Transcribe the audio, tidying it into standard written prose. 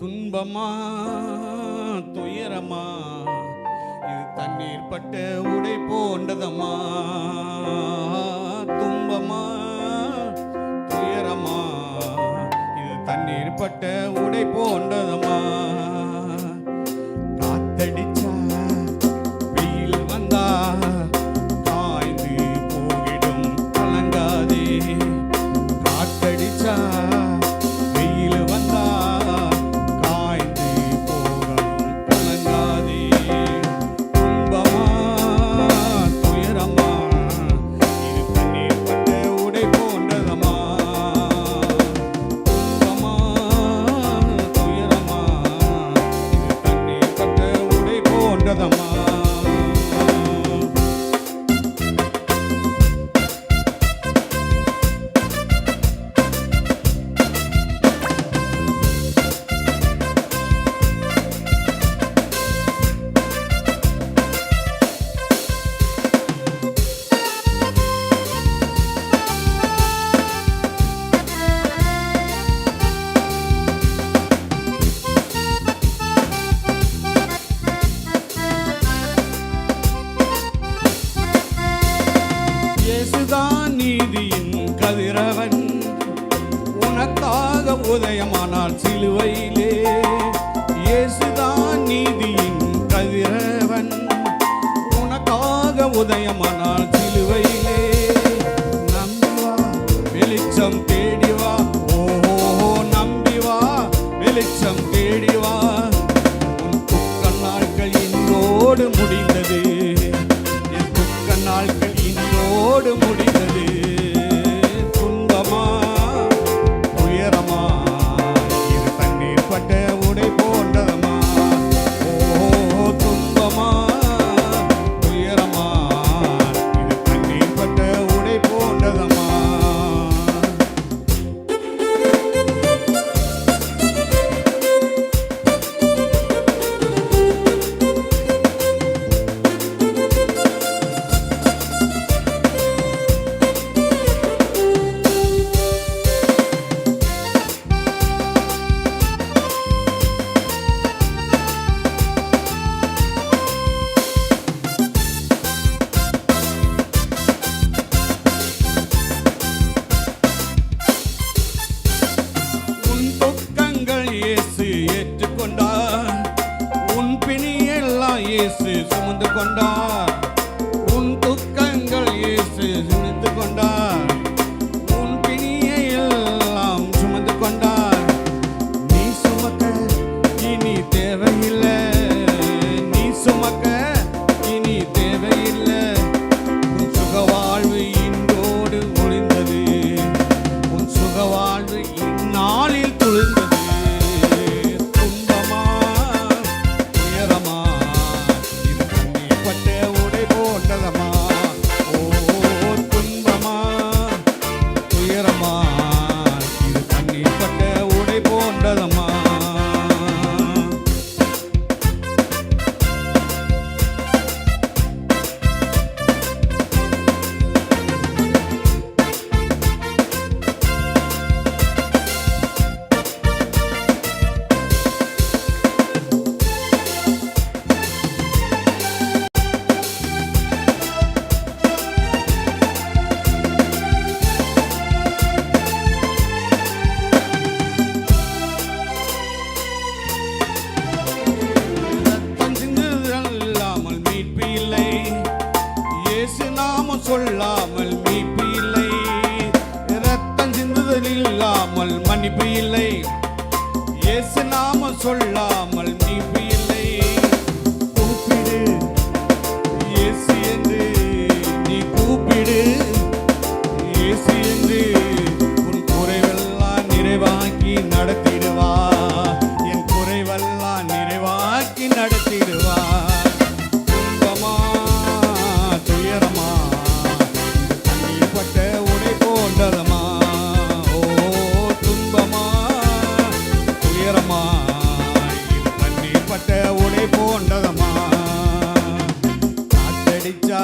துன்பமா துயரமா இது தண்ணீர் பட்ட உடை போன்றதம்மா. துன்பமா துயரமா இது தண்ணீர் பட்ட உடை போன்றதம்மா. காத்தடிச்சா வெயில் வந்தா காய்ந்து போகிடும் கலங்காதே. காத்தடிச்சா வெயில் வந்தா காய்ந்து போகணும் கலங்காதே. துன்பமா துயரமா இது தண்ணீர் பட்ட உடை போன்றதம்மா. துன்பமா துயரமா இது தண்ணீர் பட்ட உடை போன்றதம்மா. இயேசுதான் நீதியின் கதிரவன், உனக்காக உதயமானார் சிலுவையிலே. இயேசுதான் நீதியின் கதிரவன், உனக்காக உதயமானார் சிலுவையிலே. நம்பி வா வெளிச்சம் தேடி வா, ஓஹோ நம்பி வா வெளிச்சம் தேடி வா. உன் துக்க நாட்கள் இன்றோடு முடிந்தது, என் துக்க நாட்கள் இன்றோடு முடிந்தது. துன்பமா துயரமா இது தண்ணீர் பட்ட உடை போன்றதம்மா. ஓ துன்பமா துயரமா இது தண்ணீர் பட்ட உடை போன்றதம்மா. உன் துக்கங்கள் இயேசு ஏற்றுக்கொண்டார், உன் பிணியெல்லாம் இயேசு சுமந்து கொண்டார். உன் துக்கங்கள் இயேசு சுமந்து கொண்டார், உன் பிணியை எல்லாம் சுமந்து கொண்டார். நீ சுமக்க இனி தேவையில்லை, நீ சுமக்க இனி தேவையில்லை. உன் சுகவாழ்வு இன்றோடு முடிந்தது, உன் சுகவாழ்வு இந்நாளில் துளிர்ந்தது. துன்பமா துயரமா இது தண்ணீர் பட்ட உடை போன்றதம்மா. ஓ துன்பமா துயரமா இது தண்ணீர் பட்ட உடை போன்றதம்மா. ரத்தம் சிந்துதல் இல்லாமல் மீட்பு இல்லை, இயேசு நாமம் சொல்லாமல் மீட்பு இல்லை. ரத்தம் சிந்துதல் இல்லாமல் மன்னிப்பு இல்லை, இயேசு நாமம் சொல்லாமல் மீட்பு இல்லை. கூப்பிடு இயேசு என்று நீ கூப்பிடு, இயேசு என்று உன் குறைவெல்லாம் நிறைவாக்கி நடத்திடுவா, என் குறைவெல்லாம் நிறைவாக்கி நடத்திடுவா. துன்பமா துயரமா இது தண்ணீர் பட்ட உடை போன்றதம்மா. ஓ துன்பமா துயரமா இது தண்ணீர் பட்ட உடை போன்றதம்மா. காத்தடிச்சா